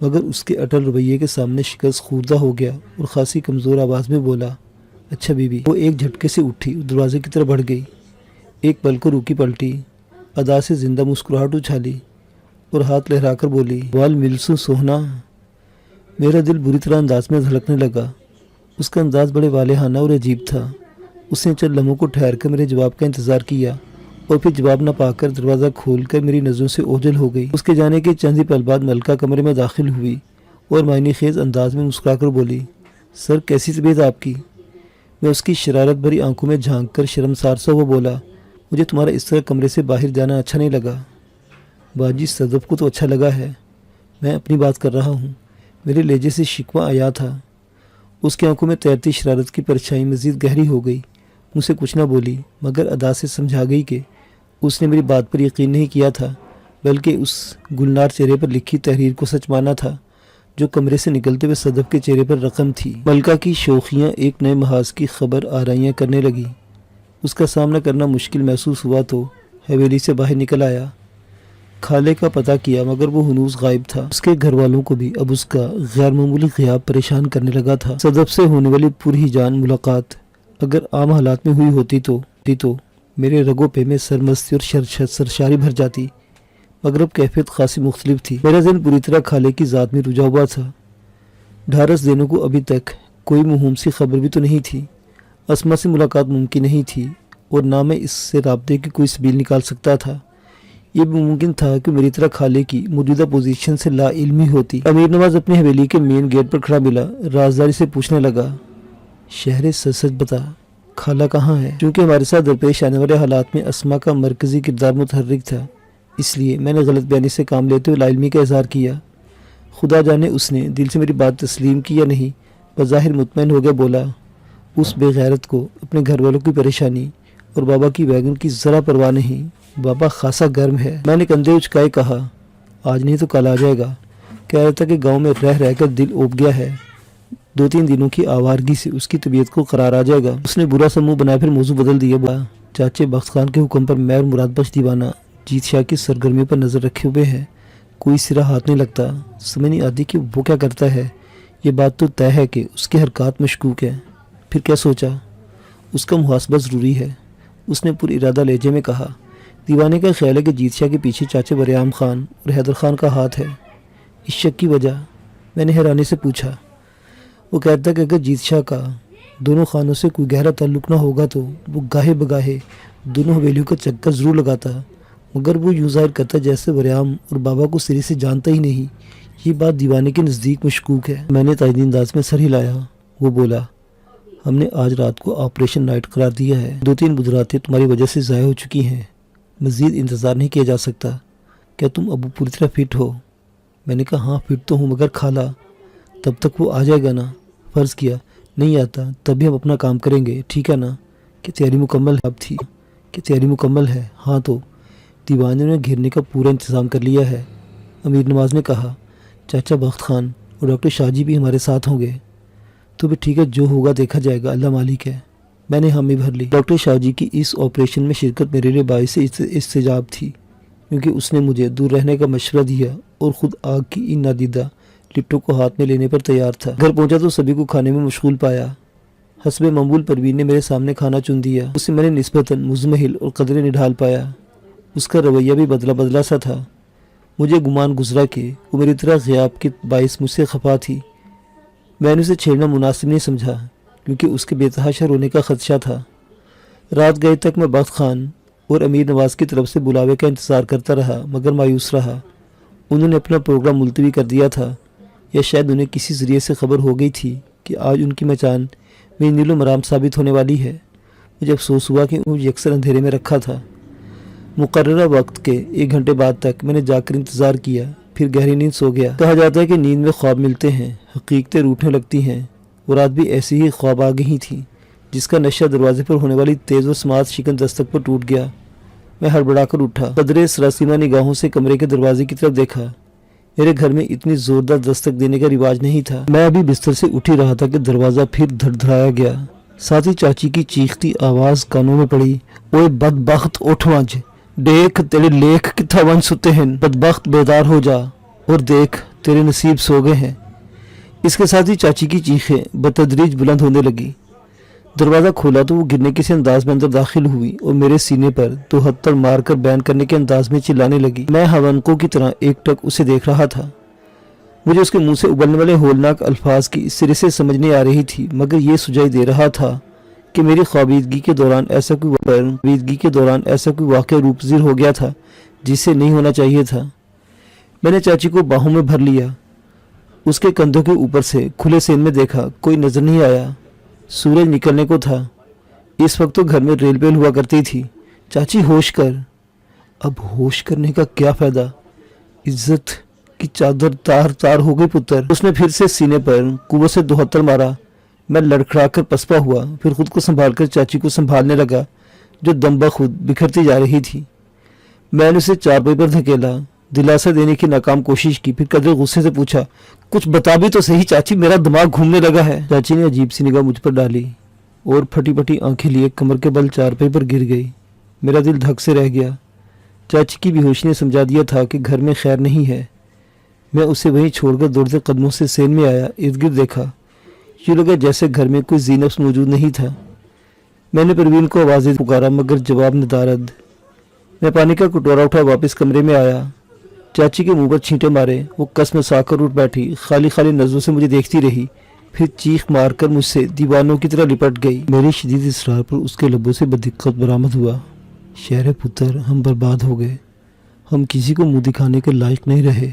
مگر اس کے اٹل رویے کے سامنے شکست خوردہ ہو گیا اور خاصی کمزور آواز میں بولا، اچھا بی بی۔ وہ ایک جھٹکے سے اٹھی اور دروازے کی طرف بڑھ گئی، ایک پل کو روکی پلٹی، ادا سے زندہ مسکراہٹ اچھالی اور ہاتھ لہرا کر بولی، وال ملسو سوہنا۔ میرا دل بری طرح انداز میں دھڑکنے لگا۔ اس کا انداز بڑے والہانہ اور عجیب تھا۔ اس نے چند لمحوں کو ٹھہر کر میرے جواب کا انتظار کیا اور پھر جواب نہ پا کر دروازہ کھول کر میری نظروں سے اوجھل ہو گئی۔ اس کے جانے کے چند ہی پل بعد ملکہ کمرے میں داخل ہوئی اور معنی خیز انداز میں مسکرا کر بولی، سر کیسی طبیعت آپ کی؟ میں اس کی شرارت بھری آنکھوں میں جھانک کر شرمسار سا ہوا بولا، مجھے تمہارا اس طرح کمرے سے باہر جانا اچھا نہیں لگا۔ باجی صدف کو تو اچھا لگا ہے، میں اپنی بات کر رہا ہوں۔ میرے لہجے سے شکوہ آیا تھا۔ اس کی آنکھوں میں تیرتی شرارت کی پرچھائی مزید گہری ہو گئی۔ مجھ سے کچھ نہ بولی مگر ادا سے سمجھا گئی کہ اس نے میری بات پر یقین نہیں کیا تھا، بلکہ اس گلنار چہرے پر لکھی تحریر کو سچ مانا تھا جو کمرے سے نکلتے ہوئے صدف کے چہرے پر رقم تھی۔ ملکہ کی شوخیاں ایک نئے محاذ کی خبر آرائیاں کرنے لگی۔ اس کا سامنا کرنا مشکل محسوس ہوا تو حویلی سے باہر نکل آیا۔ خالے کا پتہ کیا مگر وہ ہنوز غائب تھا۔ اس کے گھر والوں کو بھی اب اس کا غیر معمولی غیاب پریشان کرنے لگا تھا۔ صدف سے ہونے والی پُر جان ملاقات اگر عام حالات میں ہوئی ہوتی تو میرے رگوں پہ میں سرمستی اور سرشاری بھر جاتی، مگر اب کیفیت خاصی مختلف تھی۔ میرا ذہن پوری طرح خالے کی ذات میں رجھا ہوا تھا۔ ڈھارس دینے کو ابھی تک کوئی مہم سی خبر بھی تو نہیں تھی، اسما سے ملاقات ممکن نہیں تھی اور نہ میں اس سے رابطے کی کوئی سبیل نکال سکتا تھا۔ یہ بھی ممکن تھا کہ میری طرح خالے کی موجودہ پوزیشن سے لا علمی ہوتی۔ امیر نواز اپنی حویلی کے مین گیٹ پر کھڑا ملا، رازداری سے پوچھنے لگا، شہر سچ سچ بتا، خالہ کہاں ہے؟ چونکہ ہمارے ساتھ درپیش آنے والے حالات میں اسما کا مرکزی کردار متحرک تھا، اس لیے میں نے غلط بیانی سے کام لیتے ہوئے لا علمی کا اظہار کیا۔ خدا جانے اس نے دل سے میری بات تسلیم کی یا نہیں، بظاہر مطمئن ہو گیا بولا، اس بے غیرت کو اپنے گھر والوں کی پریشانی اور بابا کی ویگن کی ذرا پرواہ نہیں، بابا خاصا گرم ہے۔ میں نے کندھے اچکائے کہا، آج نہیں تو کل آ جائے گا۔ کہہ رہا تھا کہ گاؤں میں رہ کر دل اوب گیا ہے، 2-3 دنوں کی آوارگی سے اس کی طبیعت کو قرار آ جائے گا۔ اس نے برا سا منہ بنایا پھر موضوع بدل دیا، چاچے بخت خان کے حکم پر میں اور مراد بخش دیوانہ جیت شاہ کی سرگرمیوں پر نظر رکھے ہوئے ہیں، کوئی سرا ہاتھ نہیں لگتا، سمجھ نہیں آتی کہ وہ کیا کرتا ہے۔ یہ بات تو طے ہے کہ اس کی حرکات مشکوک ہیں۔ پھر کیا سوچا، اس کا محاسبہ ضروری ہے، اس نے پر ارادہ لہجے میں کہا۔ دیوانے کا خیال ہے کہ جیت شاہ کے پیچھے چاچے بریام خان اور حیدر خان کا ہاتھ ہے۔ اس شک کی وجہ میں نے حیرانی سے پوچھا۔ وہ کہتا کہ اگر جیت شاہ کا دونوں خانوں سے کوئی گہرا تعلق نہ ہوگا تو وہ گاہے بگاہے دونوں حویلیوں کا چکر ضرور لگاتا، مگر وہ یوں ظاہر کرتا جیسے بریام اور بابا کو سرے سے جانتا ہی نہیں۔ یہ بات دیوانے کے نزدیک مشکوک ہے۔ میں نے تائیدی انداز میں سر ہلایا۔ وہ بولا، ہم نے آج رات کو آپریشن نائٹ قرار دیا ہے، 2-3 بدراتیں تمہاری وجہ سے ضائع ہو چکی ہیں، مزید انتظار نہیں کیا جا سکتا۔ کیا تم ابو پوری طرح فٹ ہو؟ میں نے کہا ہاں فٹ تو ہوں، مگر خالہ تب تک وہ آ جائے گا نا؟ فرض کیا نہیں آتا تب بھی ہم اپنا کام کریں گے، ٹھیک ہے نا؟ کہ تیاری مکمل ہے؟ اب تھی کہ تیاری مکمل ہے؟ ہاں تو دیوانے نے گھیرنے کا پورا انتظام کر لیا ہے، امیر نواز نے کہا۔ چاچا بخت خان اور ڈاکٹر شاہ جی بھی ہمارے ساتھ ہوں گے؟ تو بھی ٹھیک ہے، جو ہوگا دیکھا جائے گا، اللہ مالک ہے۔ میں نے حامی بھر لی۔ ڈاکٹر شاہ جی کی اس آپریشن میں شرکت میرے لیے باعث استجاب تھی، کیونکہ اس نے مجھے دور رہنے کا مشورہ دیا اور خود آگ کی ان نادیدہ لپٹوں کو ہاتھ میں لینے پر تیار تھا۔ گھر پہنچا تو سبھی کو کھانے میں مشغول پایا۔ حسب معمول پروین نے میرے سامنے کھانا چن دیا، اسے میں نے نسبتاً مزمحل اور قدرے نڈھال پایا۔ اس کا رویہ بھی بدلا سا تھا۔ مجھے گمان گزرا کہ وہ میری طرح غیاب کے باعث مجھ سے خفا تھی۔ میں نے اسے چھیڑنا مناسب نہیں سمجھا کیونکہ اس کے بے تحاشا رونے کا خدشہ تھا۔ رات گئے تک میں بخت خان اور امیر نواز کی طرف سے بلاوے کا انتظار کرتا رہا مگر مایوس رہا۔ انہوں نے اپنا پروگرام ملتوی کر دیا تھا، یا شاید انہیں کسی ذریعے سے خبر ہو گئی تھی کہ آج ان کی مچان میری نیل و مرام ثابت ہونے والی ہے۔ مجھے افسوس ہوا کہ مجھے یکسر اندھیرے میں رکھا تھا۔ مقررہ وقت کے 1 گھنٹے بعد تک میں نے جا کر انتظار کیا، پھر گہری نیند سو گیا۔ کہا جاتا ہے کہ نیند میں خواب ملتے ہیں، حقیقتیں روٹنے لگتی ہیں، اور رات بھی ایسی ہی خواب آ گئی تھی، جس کا نشہ دروازے پر ہونے والی تیز و سماعت شکن دستک پر ٹوٹ گیا۔ میں ہڑبڑا کر اٹھا، قدرے سراسیمہ نگاہوں سے کمرے کے دروازے کی طرف دیکھا۔ میرے گھر میں اتنی زوردار دستک دینے کا رواج نہیں تھا۔ میں ابھی بستر سے اٹھ ہی رہا تھا کہ دروازہ پھر دھڑدھڑایا گیا۔ ساتھ ہی چاچی کی چیختی آواز کانوں میں پڑی، اوے بدبخت اٹھ وانج، دیکھ تیرے لیکھ کتھا ون ستے ہیں، بدبخت بیدار ہو جا اور دیکھ تیرے نصیب سو گئے ہیں۔ اس کے ساتھ ہی چاچی کی چیخیں بتدریج بلند ہونے لگی۔ دروازہ کھولا تو وہ گرنے کسی انداز میں اندر داخل ہوئی اور میرے سینے پر 2 ہتھڑ مار کر بیان کرنے کے انداز میں چلانے لگی۔ میں حونقوں کی طرح ایک ٹک اسے دیکھ رہا تھا۔ مجھے اس کے منہ سے ابلنے والے ہولناک الفاظ کی سرے سے سمجھ نہیں آ رہی تھی، مگر یہ سجائی دے رہا تھا کہ میری خوابیدگی کے دوران ایسا کوئی واقعہ روپ ذر ہو گیا تھا جس سے نہیں ہونا چاہیے تھا۔ میں نے چاچی کو باہوں میں بھر لیا، اس کے کندھوں کے اوپر سے کھلے سین میں دیکھا، کوئی نظر نہیں آیا۔ سورج نکلنے کو تھا۔ اس وقت تو گھر میں ریل بیل ہوا کرتی تھی۔ چاچی ہوش کر۔ اب ہوش کرنے کا کیا فائدہ؟ عزت کی چادر تار تار ہو گئی پتر۔ اس نے پھر سے سینے پر قوت سے 2 ہتھڑ مارا۔ میں لڑکھڑا کر پسپا ہوا، پھر خود کو سنبھال کر چاچی کو سنبھالنے لگا جو دم بخود بکھرتی جا رہی تھی۔ میں نے اسے چارپائی پر دھکیلا، دلاسا دینے کی ناکام کوشش کی، پھر قدرے غصے سے پوچھا، کچھ بتا بھی تو صحیح چاچی، میرا دماغ گھومنے لگا ہے۔ چاچی نے عجیب سی نگاہ مجھ پر ڈالی اور پھٹی پھٹی آنکھیں لیے کمر کے بل چارپائی پر گر گئی۔ میرا دل دھک سے رہ گیا۔ چاچی کی بے ہوشی نے سمجھا دیا تھا کہ گھر میں خیر نہیں ہے۔ میں اسے وہیں چھوڑ کر دوڑتے قدموں سے سین میں آیا، ارد گرد دیکھا، یوں لگا جیسے گھر میں کوئی ذی نفس موجود نہیں تھا۔ میں نے پروین کو آوازیں پکارا مگر جواب ندارد۔ میں پانی کا کٹورا اٹھا واپس کمرے میں آیا۔ چاچی کے منہ پر چھینٹے مارے، وہ کس میں سا کر اٹھ بیٹھی، خالی خالی نظروں سے مجھے دیکھتی رہی، پھر چیخ مار کر مجھ سے دیوانوں کی طرح لپٹ گئی۔ میری شدید اصرار پر اس کے لبوں سے بدقت برآمد ہوا، شہر پتر، ہم برباد ہو گئے، ہم کسی کو منہ دکھانے کے لائق نہیں رہے۔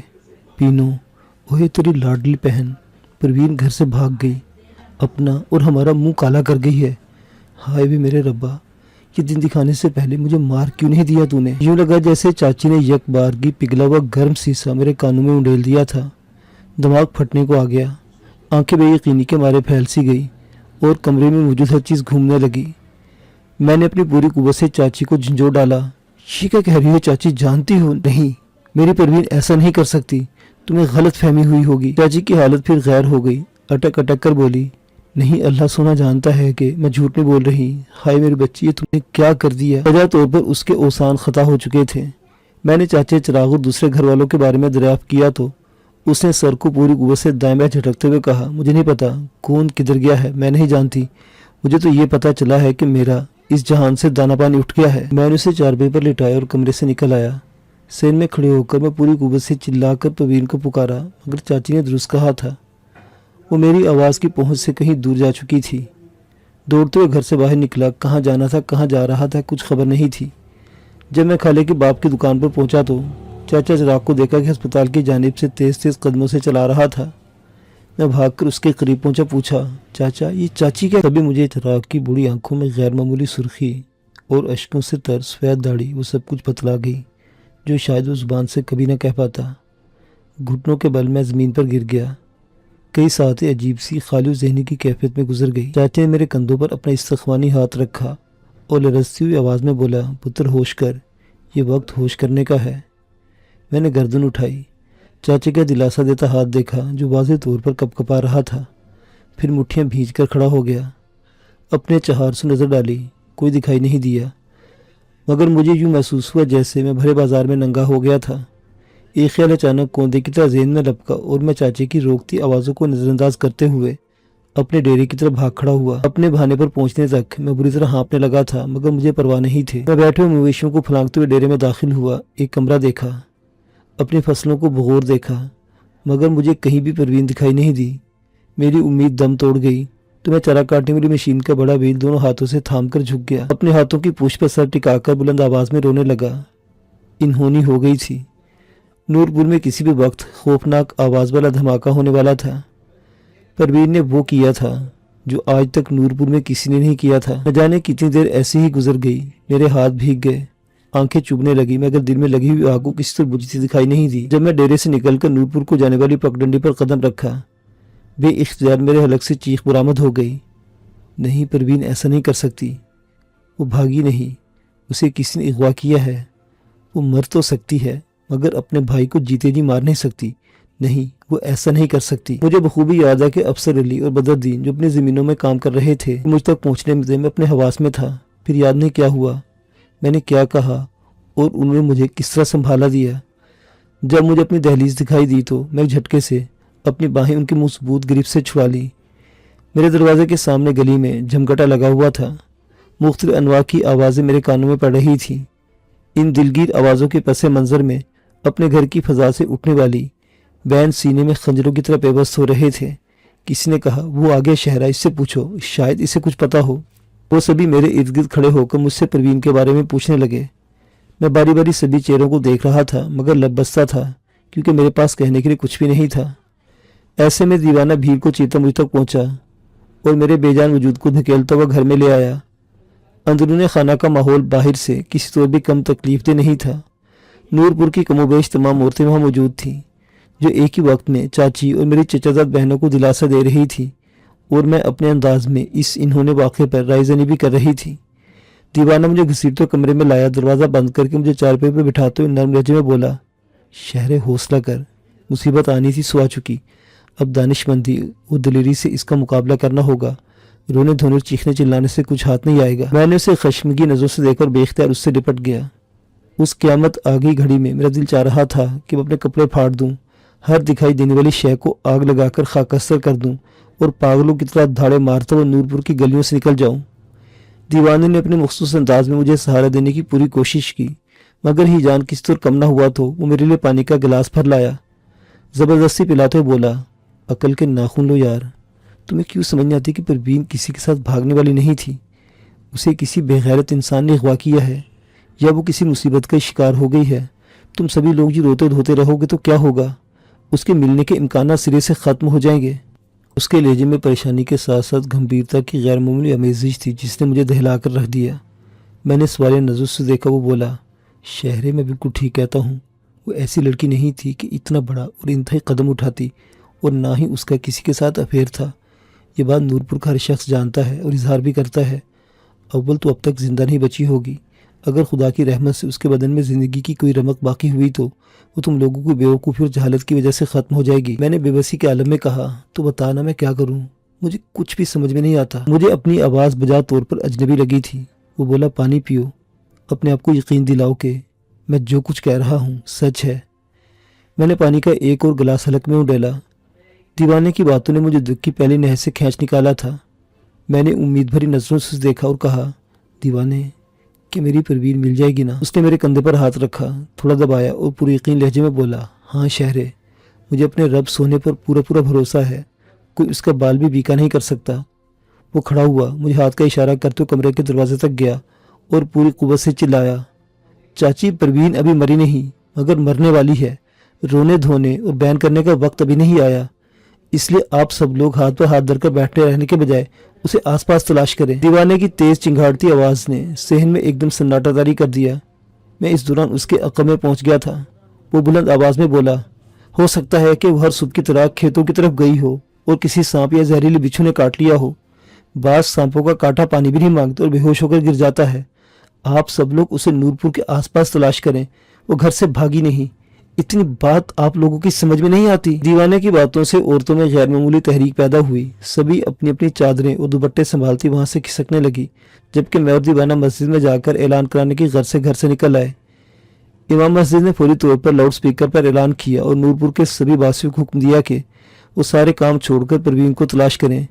پینو، اوہ تیری لاڈلی بہن پروین گھر سے بھاگ گئی، اپنا اور ہمارا منہ کالا کر گئی ہے۔ ہائے بھی میرے ربا، یہ دن دکھانے سے پہلے مجھے مار کیوں نہیں دیا تو نے؟ یوں لگا جیسے چاچی نے یک بار کی پگھلا ہوا گرم سیسا میرے کانوں میں انڈیل دیا تھا۔ دماغ پھٹنے کو آ گیا، آنکھیں بے یقینی کے مارے پھیل سی گئی اور کمرے میں موجود ہر چیز گھومنے لگی۔ میں نے اپنی پوری قوت سے چاچی کو جھنجھوڑ ڈالا۔ یہ کیا کہہ رہی ہو چاچی؟ جانتی ہو نہیں، میری پروین ایسا نہیں کر سکتی، تمہیں غلط فہمی ہوئی ہوگی۔ چاچی کی حالت پھر غیر ہو گئی، اٹک اٹک کر بولی، نہیں اللہ سونا جانتا ہے کہ میں جھوٹ نہیں بول رہی۔ ہائے میری بچی، یہ تم نے کیا کر دیا؟ وجہ طور پر اس کے اوسان خطا ہو چکے تھے۔ میں نے چاچے چراغ اور دوسرے گھر والوں کے بارے میں دریافت کیا تو اس نے سر کو پوری قوت سے دائیں بائیں جھٹکتے ہوئے کہا، مجھے نہیں پتا کون کدھر گیا ہے، میں نہیں جانتی، مجھے تو یہ پتا چلا ہے کہ میرا اس جہان سے دانا پانی اٹھ گیا ہے۔ میں نے اسے چارپائی پر لٹایا اور کمرے سے نکل آیا۔ سین میں کھڑے ہو کر میں پوری قوت سے چلا کر پروین کو پکارا، مگر چاچی نے درست کہا تھا، وہ میری آواز کی پہنچ سے کہیں دور جا چکی تھی۔ دوڑتے ہوئے گھر سے باہر نکلا، کہاں جانا تھا کہاں جا رہا تھا کچھ خبر نہیں تھی۔ جب میں خالے کے باپ کی دکان پر پہنچا تو چاچا چراغ کو دیکھا کہ ہسپتال کی جانب سے تیز تیز قدموں سے چلا رہا تھا۔ میں بھاگ کر اس کے قریب پہنچا، پوچھا، چاچا یہ چاچی کیا؟ تبھی مجھے چراغ کی بڑی آنکھوں میں غیر معمولی سرخی اور اشکوں سے تر سفید داڑھی وہ سب کچھ بتلا گئی جو شاید وہ زبان سے کبھی نہ کہہ پاتا۔ گھٹنوں کے بل میں زمین پر گر گیا۔ کئی ساعتیں عجیب سی خالی و ذہنی کی کیفیت میں گزر گئی۔ چاچے نے میرے کندھوں پر اپنا استخوانی ہاتھ رکھا اور لرزتی ہوئی آواز میں بولا، پتر ہوش کر، یہ وقت ہوش کرنے کا ہے۔ میں نے گردن اٹھائی، چاچے کا دلاسا دیتا ہاتھ دیکھا جو واضح طور پر کپ کپا رہا تھا، پھر مٹھیاں بھیج کر کھڑا ہو گیا۔ اپنے چہار سے نظر ڈالی، کوئی دکھائی نہیں دیا، مگر مجھے یوں محسوس ہوا جیسے میں بھرے بازار میں ننگا ہو گیا تھا۔ ایک خیال اچانک کوندے کی طرح ذہن میں لپکا اور میں چاچے کی روکتی آوازوں کو نظر انداز کرتے ہوئے اپنے ڈیرے کی طرف بھاگ کھڑا ہوا۔ اپنے بہانے پر پہنچنے تک میں بری طرح ہانپنے لگا تھا، مگر مجھے پرواہ نہیں تھی۔ میں بیٹھے ہوئے مویشیوں کو پھلانگتے ہوئے ڈیرے میں داخل ہوا، ایک کمرہ دیکھا، اپنی فصلوں کو بغور دیکھا، مگر مجھے کہیں بھی پروین دکھائی نہیں دی۔ میری امید دم توڑ گئی تو میں چارہ کاٹنے والی مشین کا بڑا بیل دونوں ہاتھوں سے تھام کر جھک گیا، اپنے ہاتھوں کی پوچھ پر سر ٹکا کر بلند آواز میں رونے لگا۔ انہونی ہو گئی تھی۔ نور پور میں کسی بھی وقت خوفناک آواز والا دھماکہ ہونے والا تھا۔ پروین نے وہ کیا تھا جو آج تک نور پور میں کسی نے نہیں کیا تھا۔ نہ جانے کتنی دیر ایسے ہی گزر گئی، میرے ہاتھ بھیگ گئے، آنکھیں چبھنے لگی، مگر دل میں لگی ہوئی آگ کو کسی طرح بجھتی دکھائی نہیں دی۔ جب میں ڈیرے سے نکل کر نور پور کو جانے والی پگڈنڈی پر قدم رکھا، بے اختیار میرے حلق سے چیخ برآمد ہو گئی، نہیں پروین ایسا نہیں کر سکتی، وہ بھاگی نہیں، اسے کسی نے اغوا کیا ہے، وہ مر تو سکتی ہے مگر اپنے بھائی کو جیتے جی مار نہیں سکتی، نہیں وہ ایسا نہیں کر سکتی۔ مجھے بخوبی یاد ہے کہ افسر علی اور بدردین جو اپنی زمینوں میں کام کر رہے تھے، مجھ تک پہنچنے میں اپنے حواس میں تھا، پھر یاد نہیں کیا ہوا، میں نے کیا کہا اور انہوں نے مجھے کس طرح سنبھالا دیا۔ جب مجھے اپنی دہلیز دکھائی دی تو میں ایک جھٹکے سے اپنی باہیں ان کی مضبوط گریپ سے چھڑا لی۔ میرے دروازے کے سامنے گلی میں جھمگٹا لگا ہوا تھا۔ مختلف انواع کی آوازیں میرے کانوں میں پڑ رہی تھیں۔ ان دلگیر آوازوں کے پس منظر میں اپنے گھر کی فضا سے اٹھنے والی بین سینے میں خنجروں کی طرح پیوست ہو رہے تھے۔ کسی نے کہا، وہ آگے شہرہ، اس سے پوچھو، شاید اسے کچھ پتا ہو۔ وہ سبھی میرے ارد گرد کھڑے ہو کر مجھ سے پروین کے بارے میں پوچھنے لگے۔ میں باری باری سبھی چہروں کو دیکھ رہا تھا مگر لب بستہ تھا کیونکہ میرے پاس کہنے کے لیے کچھ بھی نہیں تھا۔ ایسے میں دیوانہ بھیڑ کو چیرتا مجھ تک پہنچا اور میرے بے جان وجود کو دھکیلتا ہوا گھر میں لے آیا۔ اندرون خانہ کا ماحول باہر سے کسی طور بھی کم تکلیف دہ نہیں تھا۔ نور پور کی کم و بیش تمام عورتیں وہاں موجود تھیں جو ایک ہی وقت میں چاچی اور میری چچا زاد بہنوں کو دلاسا دے رہی تھی اور میں اپنے انداز میں اس انہوں واقعے پر رائے زنی بھی کر رہی تھی۔ دیوانہ مجھے گھسیٹتے کمرے میں لایا، دروازہ بند کر کے مجھے چارپائی پر بٹھاتے ہوئے نرم لہجے میں بولا، شہر حوصلہ کر، مصیبت آنی تھی سو آ چکی، اب دانش مندی اور دلیری سے اس کا مقابلہ کرنا ہوگا، رونے دھونے اور چیخنے چلانے سے کچھ ہاتھ نہیں آئے گا۔ میں نے اسے خشمگی نظروں سے دیکھ کر بے اختیار اس سے لپٹ گیا۔ اس قیامت آگئی گھڑی میں میرا دل چاہ رہا تھا کہ میں اپنے کپڑے پھاڑ دوں، ہر دکھائی دینے والی شے کو آگ لگا کر خاکستر کر دوں اور پاگلوں کی طرح دھاڑے مارتا ہوا نور پور کی گلیوں سے نکل جاؤں۔ دیوانے نے اپنے مخصوص انداز میں مجھے سہارا دینے کی پوری کوشش کی مگر ہی جان کس طور کم نہ ہوا تو وہ میرے لیے پانی کا گلاس بھر لایا، زبردستی پلاتے ہوئے بولا، عقل کے ناخن لو یار، تمہیں کیوں سمجھ نہیں آتی کہ پروین کسی کے ساتھ بھاگنے والی نہیں تھی، اسے کسی بے غیرت انسان نے اغوا کیا ہے یا وہ کسی مصیبت کا شکار ہو گئی ہے۔ تم سبھی لوگ جو روتے دھوتے رہو گے تو کیا ہوگا، اس کے ملنے کے امکانات سرے سے ختم ہو جائیں گے۔ اس کے لہجے میں پریشانی کے ساتھ ساتھ گمبھیرتا کی غیر معمولی آمیزش تھی جس نے مجھے دہلا کر رکھ دیا۔ میں نے سوالیہ نظر سے دیکھا، وہ بولا، شہرے میں بالکل ٹھیک کہتا ہوں، وہ ایسی لڑکی نہیں تھی کہ اتنا بڑا اور انتہائی قدم اٹھاتی، اور نہ ہی اس کا کسی کے ساتھ افیئر تھا۔ یہ بات نور پور کا ہر شخص جانتا ہے اور اظہار بھی کرتا ہے۔ اول تو اب تک زندہ نہیں بچی ہوگی، اگر خدا کی رحمت سے اس کے بدن میں زندگی کی کوئی رمق باقی ہوئی تو وہ تم لوگوں کی بیوقوفی اور جہالت کی وجہ سے ختم ہو جائے گی۔ میں نے بے بسی کے عالم میں کہا، تو بتانا میں کیا کروں، مجھے کچھ بھی سمجھ میں نہیں آتا۔ مجھے اپنی آواز بجا طور پر اجنبی لگی تھی۔ وہ بولا، پانی پیو، اپنے آپ کو یقین دلاؤ کہ میں جو کچھ کہہ رہا ہوں سچ ہے۔ میں نے پانی کا ایک اور گلاس حلق میں اڈیلا۔ دیوانے کی باتوں نے مجھے دکھ کی پہلی نہر سے کھینچ نکالا تھا۔ میں نے امید بھری نظروں سے دیکھا اور کہا، دیوانے، کہ میری پروین مل جائے گی نا؟ اس نے میرے کندھے پر ہاتھ رکھا، تھوڑا دبایا اور پوری یقین لہجے میں بولا، ہاں شہرے، مجھے اپنے رب سونے پر پورا بھروسہ ہے، کوئی اس کا بال بھی بیکا نہیں کر سکتا۔ وہ کھڑا ہوا، مجھے ہاتھ کا اشارہ کرتے ہوئے کمرے کے دروازے تک گیا اور پوری قوت سے چلایا، چاچی پروین ابھی مری نہیں مگر مرنے والی ہے، رونے دھونے اور بیان کرنے کا وقت ابھی نہیں آیا، اس لیے آپ سب لوگ ہاتھ پر ہاتھ دھر کر بیٹھے رہنے کے بجائے اسے آس پاس تلاش کریں۔ دیوانے کی تیز چنگھاڑتی آواز نے صحن میں ایک دم سناٹا طاری کر دیا۔ میں اس دوران اس کے عقب میں پہنچ گیا تھا۔ وہ بلند آواز میں بولا، ہو سکتا ہے کہ وہ ہر صبح کی طرح کھیتوں کی طرف گئی ہو اور کسی سانپ یا زہریلی بچھو نے کاٹ لیا ہو۔ بعض سانپوں کا کاٹا پانی بھی نہیں مانگتا اور بے ہوش ہو کر گر جاتا ہے۔ آپ سب لوگ اسے نور پور کے آس پاس تلاش کریں، وہ گھر سے بھاگی نہیں۔ اتنی بات آپ لوگوں کی سمجھ میں نہیں آتی؟ دیوانے کی باتوں سے عورتوں میں غیر معمولی تحریک پیدا ہوئی، سبھی اپنی اپنی چادریں اور دوپٹے سنبھالتی وہاں سے کھسکنے لگی، جبکہ میں اور دیوانہ مسجد میں جا کر اعلان کرانے کی غرض سے گھر سے نکل آئے۔ امام مسجد نے فوری طور پر لاؤڈ سپیکر پر اعلان کیا اور نور پور کے سبھی باسیوں کو حکم دیا کہ وہ سارے کام چھوڑ کر پروین کو تلاش کریں۔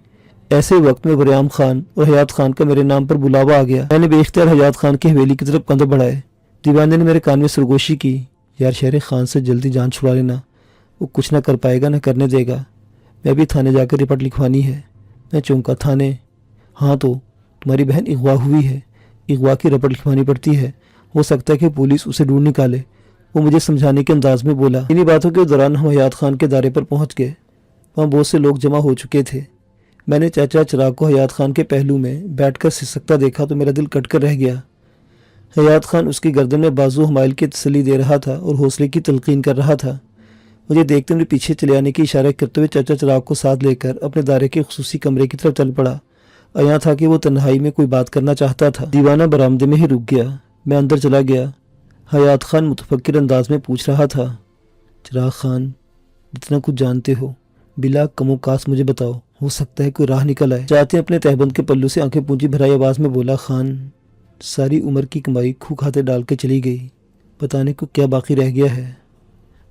ایسے وقت میں بریام خان اور حیات خان کا میرے نام پر بلاوا آ گیا۔ میں نے بے اختیار حیات خان کی حویلی کی طرف قدم بڑھائے۔ دیوانے نے میرے کان میں سرگوشی کی، یار شہر خان سے جلدی جان چھڑا لینا، وہ کچھ نہ کر پائے گا نہ کرنے دے گا، میں بھی تھانے جا کر رپورٹ لکھوانی ہے۔ میں چونکا، تھانے؟ ہاں تو تمہاری بہن اغوا ہوئی ہے، اغوا کی رپورٹ لکھوانی پڑتی ہے، ہو سکتا ہے کہ پولیس اسے ڈھونڈ نکالے، وہ مجھے سمجھانے کے انداز میں بولا۔ انہی باتوں کے دوران ہم حیات خان کے دارے پر پہنچ گئے۔ وہاں بہت سے لوگ جمع ہو چکے تھے۔ میں نے چاچا چراغ کو حیات خان کے پہلو میں بیٹھ کر سسکتا دیکھا تو میرا دل کٹ کر رہ گیا۔ حیات خان اس کی گردن میں بازو حمائل کی تسلی دے رہا تھا اور حوصلے کی تلقین کر رہا تھا۔ مجھے دیکھتے میرے پیچھے چلے آنے کی اشارہ کرتے ہوئے چاچا چراغ کو ساتھ لے کر اپنے دارے کے خصوصی کمرے کی طرف چل پڑا۔ یہاں تھا کہ وہ تنہائی میں کوئی بات کرنا چاہتا تھا۔ دیوانہ برآمدے میں ہی رک گیا۔ میں اندر چلا گیا۔ حیات خان متفکر انداز میں پوچھ رہا تھا، چراغ خان، جتنا کچھ جانتے ہو بلا کم و کاس مجھے بتاؤ، ہو سکتا ہے کوئی راہ نکل آئے۔ چاچے اپنے تہبند کے پلو سے آنکھیں پونجی بھرائی آواز میں بولا، خان، ساری عمر کی کمائی کھو کھاتے ڈال کے چلی گئی، بتانے کو کیا باقی رہ گیا ہے؟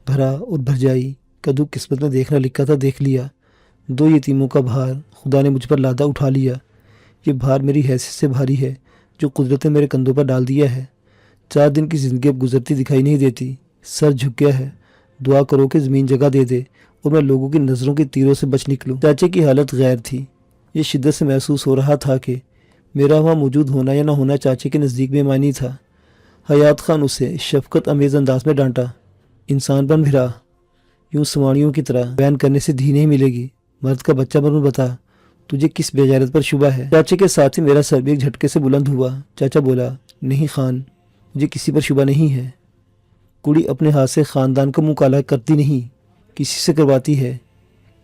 بھرا اور بھرجائی کا دکھ قسمت میں دیکھنا لکھا تھا دیکھ لیا۔ 2 یتیموں کا بھار خدا نے مجھ پر لادہ اٹھا لیا۔ یہ بھار میری حیثیت سے بھاری ہے جو قدرت نے میرے کندھوں پر ڈال دیا ہے۔ 4 دن کی زندگی اب گزرتی دکھائی نہیں دیتی۔ سر جھک گیا ہے۔ دعا کرو کہ زمین جگہ دے دے اور میں لوگوں کی نظروں کے تیروں سے بچ نکلوں۔ چاچے کی حالت غیر تھی۔ یہ شدت سے محسوس ہو رہا تھا کہ میرا وہاں موجود ہونا یا نہ ہونا چاچے کے نزدیک بے معنی تھا۔ حیات خان اسے شفقت امیز انداز میں ڈانٹا۔ انسان بن بھرا، یوں سواڑیوں کی طرح بیان کرنے سے دھی نہیں ملے گی۔ مرد کا بچہ بن بتا، تجھے کس بے غیرت پر شبہ ہے؟ چاچے کے ساتھ ہی میرا سر بھی ایک جھٹکے سے بلند ہوا۔ چاچا بولا، نہیں خان، مجھے کسی پر شبہ نہیں ہے۔ کڑی اپنے ہاتھ سے خاندان کا منہ کالا کرتی نہیں، کسی سے کرواتی ہے۔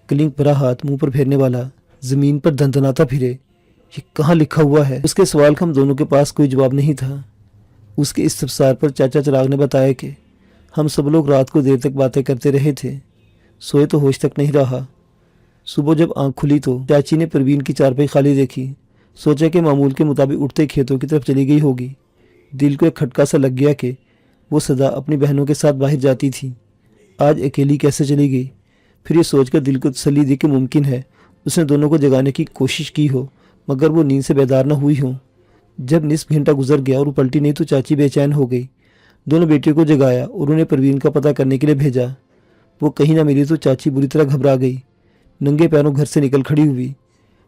کلنگ بھرا ہاتھ منہ پر پھیرنے والا زمین پر دندناتا پھرے۔ یہ کہاں لکھا ہوا ہے؟ اس کے سوال کا ہم دونوں کے پاس کوئی جواب نہیں تھا۔ اس کے استفسار پر چاچا چراغ نے بتایا کہ ہم سب لوگ رات کو دیر تک باتیں کرتے رہے تھے، سوئے تو ہوش تک نہیں رہا۔ صبح جب آنکھ کھلی تو چاچی نے پروین کی چارپائی خالی دیکھی۔ سوچا کہ معمول کے مطابق اٹھتے کھیتوں کی طرف چلی گئی ہوگی۔ دل کو ایک کھٹکا سا لگ گیا کہ وہ سدا اپنی بہنوں کے ساتھ باہر جاتی تھی، آج اکیلی کیسے چلی گئی؟ پھر یہ سوچ کر دل کو تسلی دی کہ ممکن ہے اس نے دونوں کو جگانے کی کوشش کی ہو مگر وہ نیند سے بیدار نہ ہوئی ہوں۔ جب نصف گھنٹہ گزر گیا اور وہ پلٹی نہیں تو چاچی بے چین ہو گئی۔ دونوں بیٹیوں کو جگایا اور انہیں پروین کا پتہ کرنے کے لیے بھیجا۔ وہ کہیں نہ ملی تو چاچی بری طرح گھبرا گئی، ننگے پیروں گھر سے نکل کھڑی ہوئی۔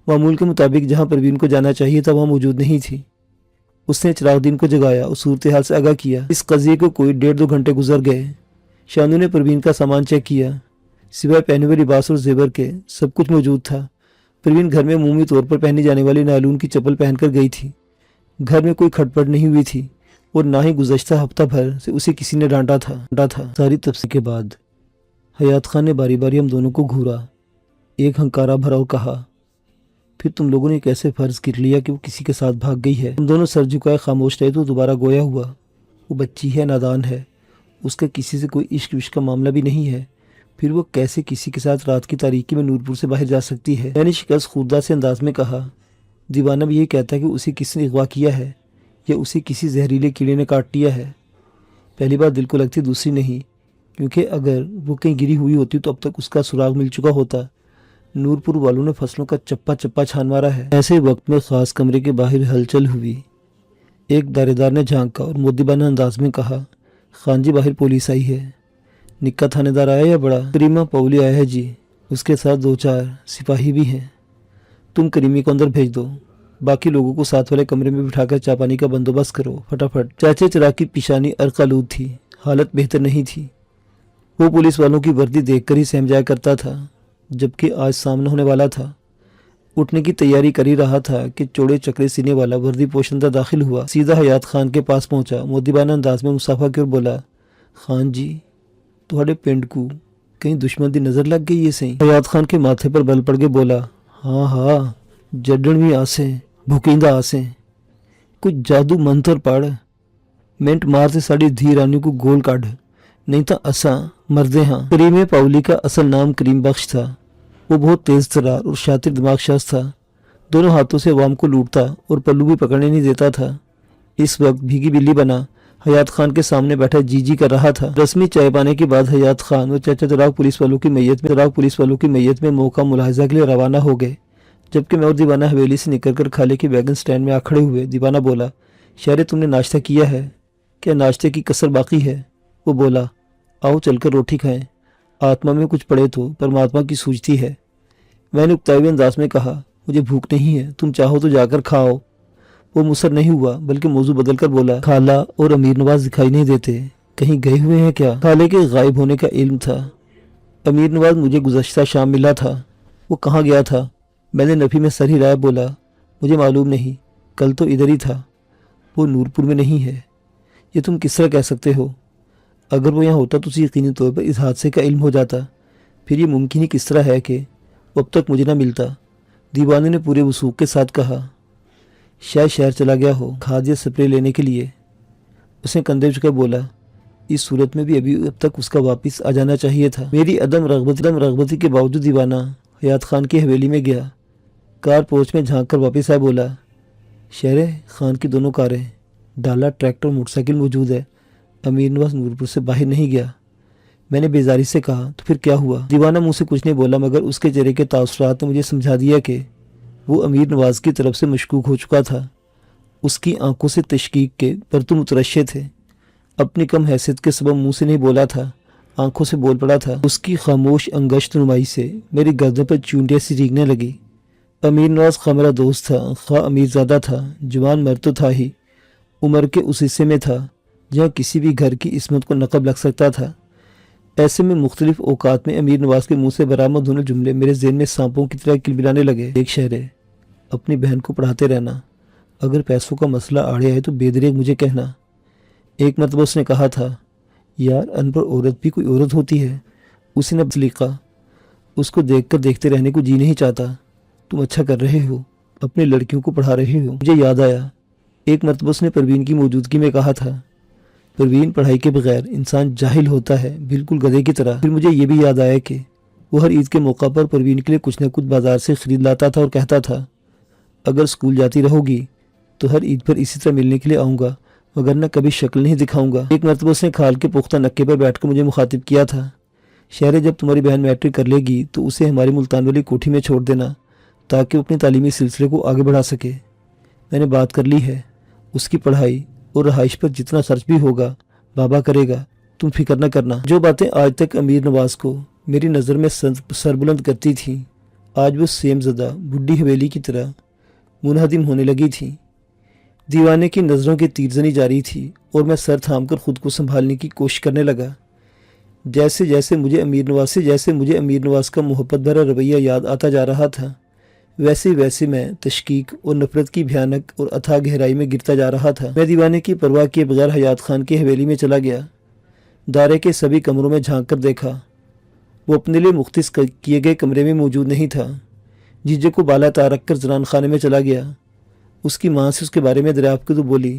معمول کے مطابق جہاں پروین کو جانا چاہیے تھا وہاں موجود نہیں تھی۔ اس نے چراغ دین کو جگایا اور صورتحال سے آگاہ کیا۔ اس قضیے کو کوئی 1.5-2 گھنٹے گزر گئے۔ شانو نے پروین کا سامان چیک کیا، سوائے پہنے ہوئے لباس اور زیور کے سب کچھ موجود تھا۔ پروین گھر میں عمومی طور پر پہنی جانے والی نائلون کی چپل پہن کر گئی تھی۔ گھر میں کوئی کھٹپٹ نہیں ہوئی تھی اور نہ ہی گزشتہ ہفتہ بھر سے اسے کسی نے ڈانٹا تھا۔ ساری تفصیل کے بعد حیات خان نے باری باری ہم دونوں کو گھورا، ایک ہنکارا بھرا اور کہا، پھر تم لوگوں نے کیسے فرض کر لیا کہ وہ کسی کے ساتھ بھاگ گئی ہے؟ ہم دونوں سر جھکائے خاموش رہے تو دوبارہ گویا ہوا، وہ بچی ہے، نادان ہے، اس کا کسی سے کوئی عشق وشق کا معاملہ بھی نہیں ہے، پھر وہ کیسے کسی کے ساتھ رات کی تاریکی میں نورپور سے باہر جا سکتی ہے؟ میں نے شکست خوردہ سے انداز میں کہا، دیوانہ بھی یہ کہتا ہے کہ اسے کس نے اغوا کیا ہے یا اسے کسی زہریلے کیڑے نے کاٹ لیا ہے۔ پہلی بات دل کو لگتی، دوسری نہیں، کیونکہ اگر وہ کہیں گری ہوئی ہوتی تو اب تک اس کا سراغ مل چکا ہوتا۔ نورپور والوں نے فصلوں کا چپا چپا چھان مارا ہے۔ ایسے وقت میں خاص کمرے کے باہر ہلچل ہوئی۔ ایک دارے دار نے جھانکا اور مؤدبانہ انداز میں کہا، خان جی باہر پولیس آئی ہے۔ نکا تھانے دار آیا یا بڑا؟ کریمہ پاولی آیا ہے جی، اس کے ساتھ 2-4 سپاہی بھی ہیں۔ تم کریمی کو اندر بھیج دو، باقی لوگوں کو ساتھ والے کمرے میں بٹھا کر چائے پانی کا بندوبست کرو فٹافٹ۔ چاچے چراغ کی پیشانی عرق آلود تھی، حالت بہتر نہیں تھی۔ وہ پولیس والوں کی وردی دیکھ کر ہی سہم جایا کرتا تھا، جبکہ آج سامنا ہونے والا تھا۔ اٹھنے کی تیاری کر ہی رہا تھا کہ چوڑے چکرے سینے والا وردی پوشندہ داخل ہوا، سیدھا حیات خان کے پاس پہنچا، مؤدبانہ انداز میں مصافحہ کی اور بولا، خان جی تھوڑے پنڈ کو کہیں دشمن دی نظر لگ گئی ہے سہی؟ حیات خان کے ماتھے پر بل پڑ کے بولا، ہاں جڈن بھی آسیں بھوکیندہ آسیں، کچھ جادو منتر پڑھ منٹ مار سے ساڑی دھی رانی کو گول کاڑھ، نہیں تا اساں مردے ہاں۔ کریم پاولی کا اصل نام کریم بخش تھا۔ وہ بہت تیز ترار اور شاطر دماغ شخص تھا، دونوں ہاتھوں سے عوام کو لوٹتا اور پلو بھی پکڑنے نہیں دیتا تھا۔ اس وقت بھیگی بلی بنا حیات خان کے سامنے بیٹھا جی کر رہا تھا۔ رسمی چائے پانے کے بعد حیات خان اور چاچا چراغ پولیس والوں کی میت میں موقع ملاحظہ کے لیے روانہ ہو گئے، جبکہ میں اور دیوانہ حویلی سے نکل کر کھالے کے ویگن سٹینڈ میں آ کھڑے ہوئے۔ دیوانہ بولا، شہرے تم نے ناشتہ کیا ہے کیا؟ ناشتے کی کسر باقی ہے؟ وہ بولا، آؤ چل کر روٹی کھائیں، آتما میں کچھ پڑے تو پرماتما کی سوجتی ہے۔ میں نے اکتائے ہوئے انداز میں کہا، مجھے بھوک نہیں ہے، تم چاہو تو جا کر کھاؤ۔ وہ مصر نہیں ہوا بلکہ موضوع بدل کر بولا، خالہ اور امیر نواز دکھائی نہیں دیتے، کہیں گئے ہوئے ہیں کیا؟ خالے کے غائب ہونے کا علم تھا۔ امیر نواز مجھے گزشتہ شام ملا تھا، وہ کہاں گیا تھا؟ میں نے نفی میں سر ہلایا، بولا، مجھے معلوم نہیں، کل تو ادھر ہی تھا۔ وہ نورپور میں نہیں ہے۔ یہ تم کس طرح کہہ سکتے ہو؟ اگر وہ یہاں ہوتا تو اسے یقینی طور پر اس حادثے کا علم ہو جاتا، پھر یہ ممکن ہی کس طرح ہے کہ وہ اب تک مجھے نہ ملتا؟ دیوانے نے پورے وثوق کے ساتھ کہا، شاید شہر چلا گیا ہو کھاد یا سپرے لینے کے لیے۔ اس نے کندھے جھکا بولا، اس صورت میں بھی اب تک اس کا واپس آ جانا چاہیے تھا۔ میری عدم رغبتی کے باوجود دیوانہ حیات خان کی حویلی میں گیا، کار پوچھ میں جھانک کر واپس آئے، بولا، شہرے خان کی دونوں کاریں، ڈالا، ٹریکٹر، موٹر سائیکل موجود ہے۔ امیر نواز نورپور سے باہر نہیں گیا۔ میں نے بیزاری سے کہا۔ تو پھر کیا ہوا؟ دیوانہ منہ سے کچھ نہیں بولا، مگر اس کے چہرے کے تاثرات نے مجھے سمجھا دیا کہ وہ امیر نواز کی طرف سے مشکوک ہو چکا تھا۔ اس کی آنکھوں سے تشکیک کے پرتو مترشح تھے۔ اپنی کم حیثیت کے سبب منہ سے نہیں بولا تھا، آنکھوں سے بول پڑا تھا۔ اس کی خاموش انگشت نمائی سے میری گردن پر چونٹیاں سی ریگنے لگی۔ امیر نواز خواہ میرا دوست تھا، خواہ امیر زادہ تھا، جوان مرد تو تھا ہی، عمر کے اس حصے میں تھا جہاں کسی بھی گھر کی عصمت کو نقب لگ سکتا تھا۔ ایسے میں مختلف اوقات میں امیر نواز کے منہ سے برآمد ہونے جملے میرے ذہن میں سانپوں کی طرح کلبلانے لگے۔ ایک شہرے، اپنی بہن کو پڑھاتے رہنا، اگر پیسوں کا مسئلہ آڑے آئے تو بے دریغ مجھے کہنا۔ ایک مرتبہ اس نے کہا تھا، یار ان پڑھ عورت بھی کوئی عورت ہوتی ہے۔ اسی نے سلیقہ، اس کو دیکھ کر دیکھتے رہنے کو جی نہیں چاہتا۔ تم اچھا کر رہے ہو، اپنے لڑکیوں کو پڑھا رہے ہو۔ مجھے یاد آیا، ایک مرتبہ اس نے پروین کی موجودگی میں کہا تھا، پروین پڑھائی کے بغیر انسان جاہل ہوتا ہے، بالکل گدھے کی طرح۔ پھر مجھے یہ بھی یاد آیا کہ وہ ہر عید کے موقع پر پروین کے لیے کچھ نہ کچھ بازار سے خرید لاتا تھا اور کہتا تھا، اگر اسکول جاتی رہو گی تو ہر عید پر اسی طرح ملنے کے لیے آؤں گا، وگرنہ کبھی شکل نہیں دکھاؤں گا۔ ایک مرتبہ اس نے کھال کے پختہ نکے پر بیٹھ کر مجھے مخاطب کیا تھا، شہرے جب تمہاری بہن میٹرک کر لے گی تو اسے ہماری ملتان والی کوٹھی میں چھوڑ دینا تاکہ وہ اپنے تعلیمی سلسلے کو آگے بڑھا سکے۔ میں نے بات کر لی ہے، اس کی پڑھائی اور رہائش پر جتنا خرچ بھی ہوگا بابا کرے گا، تم فکر نہ کرنا۔ جو باتیں آج تک امیر نواز کو میری نظر میں سربلند کرتی تھیں، آج وہ سیم زدہ بڈھی حویلی کی طرح منہدم ہونے لگی تھیں۔ دیوانے کی نظروں کی تیرزنی جاری تھی اور میں سر تھام کر خود کو سنبھالنے کی کوشش کرنے لگا۔ جیسے مجھے امیر نواز کا محبت بھرا رویہ یاد آتا جا رہا تھا، ویسے میں تشکیک اور نفرت کی بھیانک اور اتھاہ گہرائی میں گرتا جا رہا تھا۔ میں دیوانے کی پرواہ کیے بغیر حیات خان کی حویلی میں چلا گیا۔ دارے کے سبھی کمروں میں جھانک کر دیکھا، وہ اپنے لیے مختص کیے گئے کمرے میں موجود نہیں تھا۔ جیجے کو بالا تار رکھ کر زنان خانے میں چلا گیا۔ اس کی ماں سے اس کے بارے میں دریافت کی تو بولی،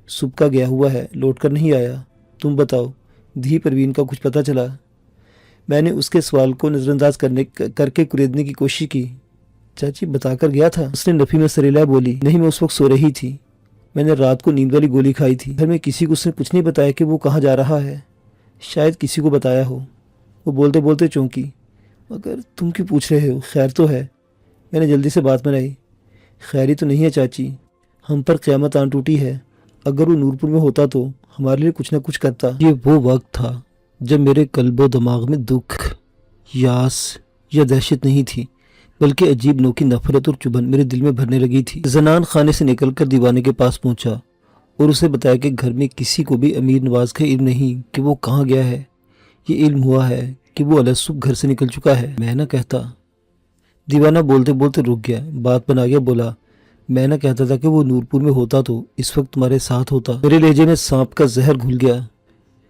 صبح کا گیا ہوا ہے، لوٹ کر نہیں آیا۔ تم بتاؤ، دھی پروین کا کچھ پتہ چلا؟ میں نے اس کے سوال کو نظر انداز کر کے کریدنے کی کوشش کی۔ چاچی بتا کر گیا تھا، اس نے نفی میں سر ہلا بولی۔ نہیں، میں اس وقت سو رہی تھی، میں نے رات کو نیند والی گولی کھائی تھی۔ گھر میں کسی کو اس نے کچھ نہیں بتایا کہ وہ کہاں جا رہا ہے؟ شاید کسی کو بتایا ہو۔ وہ بولتے بولتے چونکی۔ مگر تم کیوں پوچھ رہے ہو؟ خیر تو ہے؟ میں نے جلدی سے بات بنائی۔ خیری تو نہیں ہے چاچی، ہم پر قیامت آن ٹوٹی ہے۔ اگر وہ نورپور میں ہوتا تو ہمارے لیے کچھ نہ کچھ کرتا۔ یہ وہ وقت تھا جب میرے قلب و دماغ میں دکھ، یاس یا دہشت نہیں تھی، بلکہ عجیب نوکی نفرت اور چبھن میرے دل میں بھرنے لگی تھی۔ زنان خانے سے نکل کر دیوانے کے پاس پہنچا اور اسے بتایا کہ گھر میں کسی کو بھی امیر نواز کا علم نہیں کہ وہ کہاں گیا ہے۔ یہ علم ہوا ہے کہ وہ الصبح گھر سے نکل چکا ہے۔ میں نہ کہتا۔ دیوانہ بولتے بولتے رک گیا، بات بنا گیا، بولا، میں نہ کہتا تھا کہ وہ نورپور میں ہوتا تو اس وقت تمہارے ساتھ ہوتا۔ میرے لہجے میں سانپ کا زہر گھل گیا۔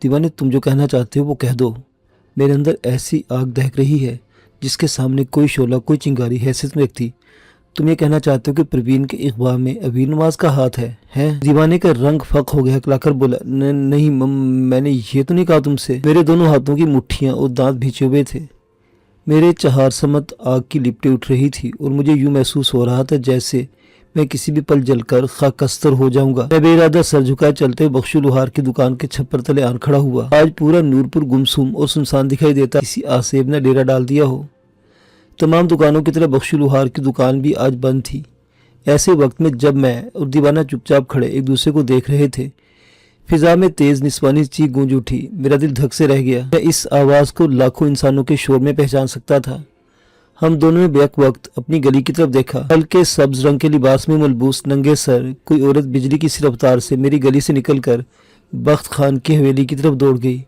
دیوانے، تم جو کہنا چاہتے ہو وہ کہہ دو۔ میرے اندر ایسی آگ دہک رہی ہے جس کے سامنے کوئی شعلہ، کوئی چنگاری حیثیت میں رکھتی۔ تم یہ کہنا چاہتے ہو کہ پروین کے اغوا میں امیر نواز کا ہاتھ ہے؟ دیوانے کا رنگ فق ہو گیا، ہکلا کر بولا، نہیں میں نے یہ تو نہیں کہا تم سے۔ میرے دونوں ہاتھوں کی مٹھیاں اور دانت بھیچے ہوئے تھے، میرے چہار سمت آگ کی لپٹیں اٹھ رہی تھی اور مجھے یوں محسوس ہو رہا تھا جیسے میں کسی بھی پل جل کر خاکستر ہو جاؤں گا۔ میں بے ارادہ سر جھکائے چلتے ہوئے بخشو لوہار کی دکان کے چھپر تلے آن کھڑا ہوا۔ آج پورا نورپور گمسم اور سنسان دکھائی دیتا، کسی آسیب نے ڈیرا ڈال دیا ہو۔ تمام دکانوں کی طرح بخشو لوہار کی دکان بھی آج بند تھی۔ ایسے وقت میں جب میں اور دیوانہ چپ چاپ کھڑے ایک دوسرے کو دیکھ رہے تھے، فضا میں تیز نسوانی چیخ گونج اٹھی۔ میرا دل دھک سے رہ گیا۔ میں اس آواز کو لاکھوں انسانوں کے شور میں پہچان سکتا تھا۔ ہم دونوں نے بیک وقت اپنی گلی کی طرف دیکھا۔ ہلکے سبز رنگ کے لباس میں ملبوس ننگے سر کوئی عورت بجلی کی سی رفتار سے میری گلی سے نکل کر بخت خان کی حویلی کی طرف دوڑ گئی۔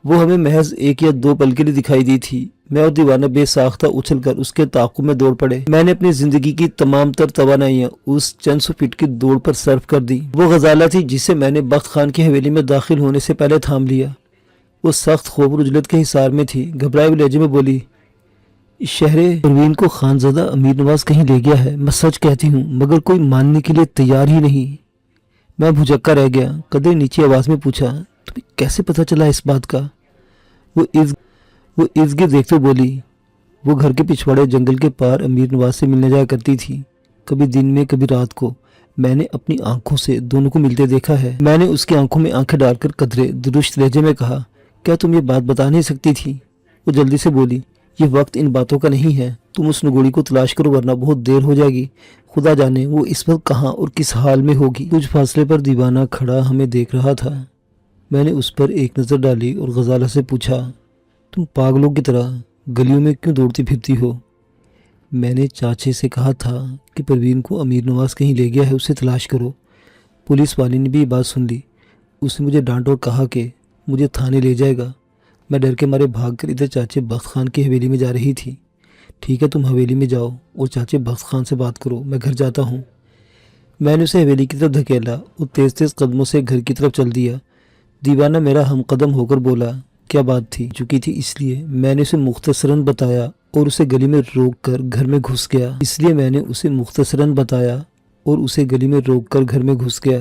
وہ ہمیں محض 1 یا 2 پل کے لیے دکھائی دی تھی۔ میں اور دیوانہ بے ساختہ اچھل کر اس کے تعاقب میں دوڑ پڑے۔ میں نے اپنی زندگی کی تمام تر توانائیاں اس چند سو فٹ کی دوڑ پر صرف کر دی۔ وہ غزالہ تھی جسے میں نے بخت خان کی حویلی میں داخل ہونے سے پہلے تھام لیا۔ وہ سخت خوف اور عجلت کے حصار میں تھی، گھبرائے ہوئے لہجے میں بولی، شہرے، پروین کو خانزادہ امیر نواز کہیں لے گیا ہے، میں سچ کہتی ہوں، مگر کوئی ماننے کے لیے تیار ہی نہیں۔ میں بھجکا رہ گیا۔ قدرے نیچی آواز میں پوچھا، تمہیں کیسے پتہ چلا اس بات کا؟ وہ ارد گرد دیکھتے بولی، وہ گھر کے پچھواڑے جنگل کے پار امیر نواز سے ملنے جایا کرتی تھی، کبھی دن میں کبھی رات کو۔ میں نے اپنی آنکھوں سے دونوں کو ملتے دیکھا ہے۔ میں نے اس کی آنکھوں میں آنکھیں ڈال کر قدرے درشت لہجے میں کہا، کیا تم یہ بات بتا نہیں سکتی تھی؟ وہ جلدی سے بولی، یہ وقت ان باتوں کا نہیں ہے، تم اس نگوڑی کو تلاش کرو ورنہ بہت دیر ہو جائے گی، خدا جانے وہ اس وقت کہاں اور کس حال میں ہوگی۔ کچھ فاصلے پر دیوانہ کھڑا ہمیں دیکھ رہا تھا۔ میں نے اس پر ایک نظر ڈالی اور غزالہ سے پوچھا، تم پاگلوں کی طرح گلیوں میں کیوں دوڑتی پھرتی ہو؟ میں نے چاچے سے کہا تھا کہ پروین کو امیر نواز کہیں لے گیا ہے، اسے تلاش کرو۔ پولیس والی نے بھی یہ بات سن لی۔ اس نے مجھے ڈانٹ اور کہا کہ مجھے تھانے لے جائے گا۔ میں ڈر کے مارے بھاگ کر ادھر چاچے بخت خان کی حویلی میں جا رہی تھی۔ ٹھیک ہے، تم حویلی میں جاؤ اور چاچے بخت خان سے بات کرو، میں گھر جاتا ہوں۔ میں نے اسے حویلی کی طرف دھکیلا اور تیز تیز قدموں سے گھر کی طرف چل دیا۔ دیوانہ میرا ہم قدم ہو کر بولا، کیا بات تھی؟ چکی تھی اس لیے میں نے اسے مختصراً بتایا اور اسے گلی میں روک کر گھر میں گھس گیا۔